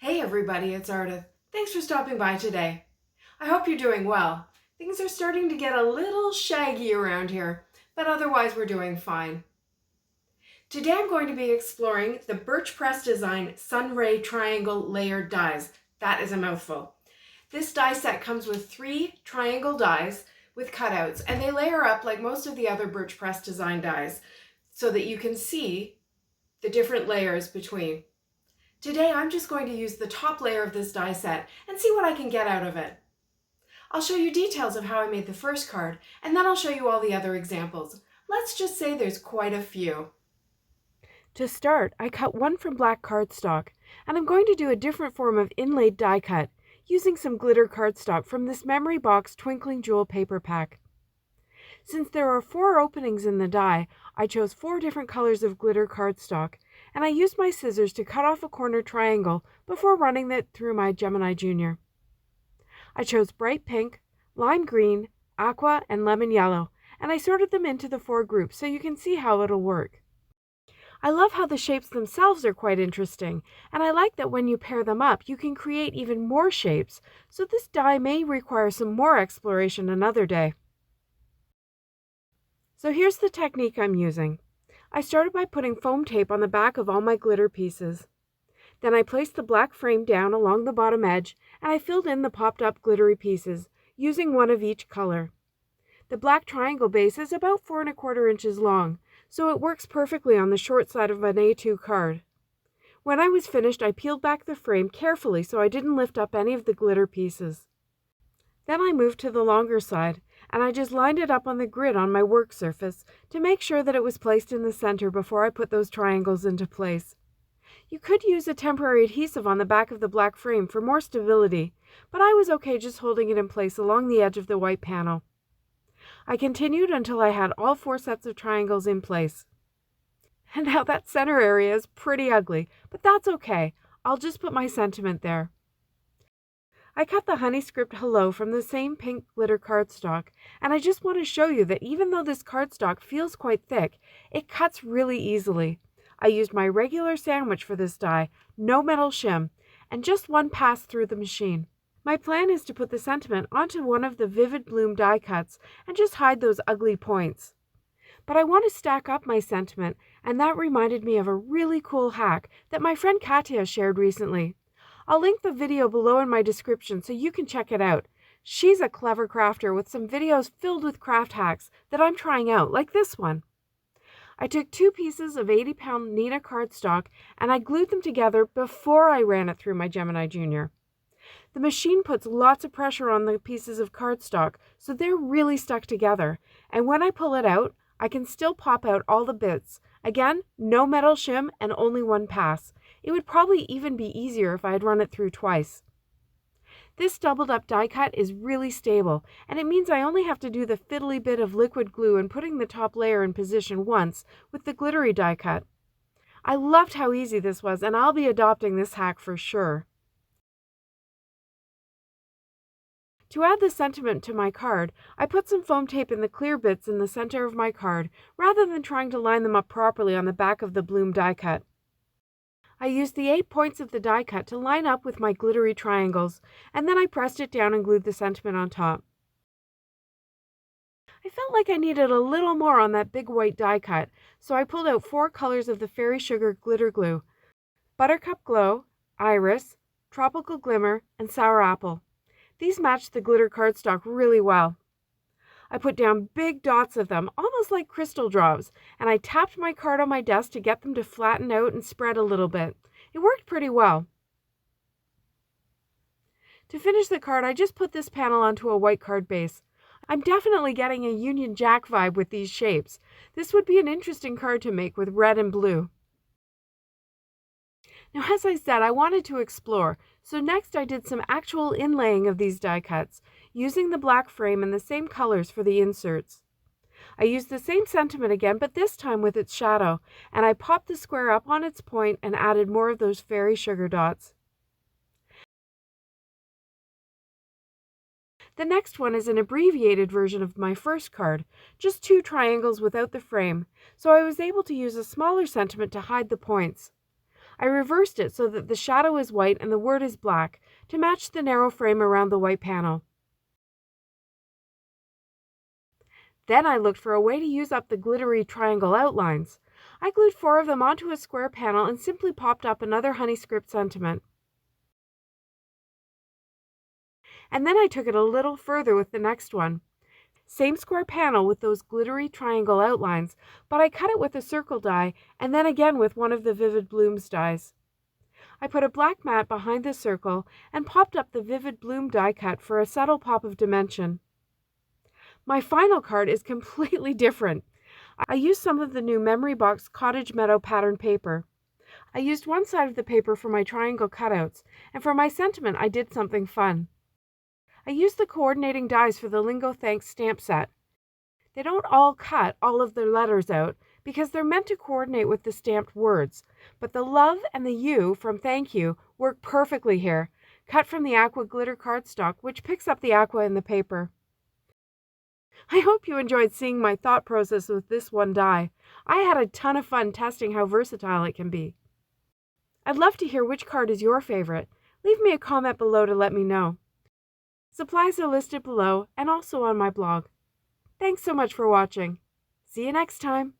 Hey everybody, it's Ardith. Thanks for stopping by today. I hope you're doing well. Things are starting to get a little shaggy around here, but otherwise we're doing fine. Today I'm going to be exploring the Birch Press Design Sunray Triangle Layered Dies. That is a mouthful. This die set comes with 3 triangle dies with cutouts, and they layer up like most of the other Birch Press Design dies so that you can see the different layers between. Today I'm just going to use the top layer of this die set and see what I can get out of it. I'll show you details of how I made the first card, and then I'll show you all the other examples. Let's just say there's quite a few. To start, I cut one from black cardstock, and I'm going to do a different form of inlaid die cut using some glitter cardstock from this Memory Box Twinkling Jewel paper pack. Since there are 4 openings in the die, I chose 4 different colors of glitter cardstock, and I used my scissors to cut off a corner triangle before running it through my Gemini Junior. I chose bright pink, lime green, aqua, and lemon yellow, and I sorted them into the 4 groups so you can see how it'll work. I love how the shapes themselves are quite interesting, and I like that when you pair them up, you can create even more shapes, so this die may require some more exploration another day. So here's the technique I'm using. I started by putting foam tape on the back of all my glitter pieces. Then I placed the black frame down along the bottom edge, and I filled in the popped up glittery pieces, using 1 of each color. The black triangle base is about 4 1/4 inches long, so it works perfectly on the short side of an A2 card. When I was finished, I peeled back the frame carefully so I didn't lift up any of the glitter pieces. Then I moved to the longer side, and I just lined it up on the grid on my work surface to make sure that it was placed in the center before I put those triangles into place. You could use a temporary adhesive on the back of the black frame for more stability, but I was okay just holding it in place along the edge of the white panel. I continued until I had all 4 sets of triangles in place. And now that center area is pretty ugly, but that's okay. I'll just put my sentiment there. I cut the honey script hello from the same pink glitter cardstock, and I just want to show you that even though this cardstock feels quite thick, it cuts really easily. I used my regular sandwich for this die, no metal shim, and just 1 pass through the machine. My plan is to put the sentiment onto one of the Vivid Bloom die cuts and just hide those ugly points. But I want to stack up my sentiment, and that reminded me of a really cool hack that my friend Kathya shared recently. I'll link the video below in my description so you can check it out. She's a clever crafter with some videos filled with craft hacks that I'm trying out, like this one. I took 2 pieces of 80-pound Neenah cardstock and I glued them together before I ran it through my Gemini Junior. The machine puts lots of pressure on the pieces of cardstock, so they're really stuck together, and when I pull it out, I can still pop out all the bits. Again, no metal shim and only 1 pass. It would probably even be easier if I had run it through twice. This doubled up die cut is really stable, and it means I only have to do the fiddly bit of liquid glue and putting the top layer in position once with the glittery die cut. I loved how easy this was, and I'll be adopting this hack for sure. To add the sentiment to my card, I put some foam tape in the clear bits in the center of my card, rather than trying to line them up properly on the back of the bloom die cut. I used the 8 points of the die cut to line up with my glittery triangles, and then I pressed it down and glued the sentiment on top. I felt like I needed a little more on that big white die cut, so I pulled out 4 colors of the Fairy Sugar glitter glue: Buttercup Glow, Iris, Tropical Glimmer, and Sour Apple. These matched the glitter cardstock really well. I put down big dots of them, almost like crystal drops, and I tapped my card on my desk to get them to flatten out and spread a little bit. It worked pretty well. To finish the card, I just put this panel onto a white card base. I'm definitely getting a Union Jack vibe with these shapes. This would be an interesting card to make with red and blue. Now, as I said, I wanted to explore, so next I did some actual inlaying of these die cuts, using the black frame and the same colors for the inserts. I used the same sentiment again, but this time with its shadow, and I popped the square up on its point and added more of those fairy sugar dots. The next one is an abbreviated version of my first card, just 2 triangles without the frame, so I was able to use a smaller sentiment to hide the points. I reversed it so that the shadow is white and the word is black to match the narrow frame around the white panel. Then I looked for a way to use up the glittery triangle outlines. I glued 4 of them onto a square panel and simply popped up another honey script sentiment. And then I took it a little further with the next one. Same square panel with those glittery triangle outlines, but I cut it with a circle die and then again with one of the Vivid Blooms dies. I put a black mat behind the circle and popped up the Vivid Bloom die cut for a subtle pop of dimension. My final card is completely different. I used some of the new Memory Box Cottage Meadow pattern paper. I used one side of the paper for my triangle cutouts, and for my sentiment I did something fun. I used the coordinating dies for the Lingo Thanks stamp set. They don't all cut all of their letters out because they're meant to coordinate with the stamped words, but the love and the U from thank you work perfectly here, cut from the aqua glitter cardstock, which picks up the aqua in the paper. I hope you enjoyed seeing my thought process with this one die. I had a ton of fun testing how versatile it can be. I'd love to hear which card is your favorite. Leave me a comment below to let me know. Supplies are listed below and also on my blog. Thanks so much for watching. See you next time.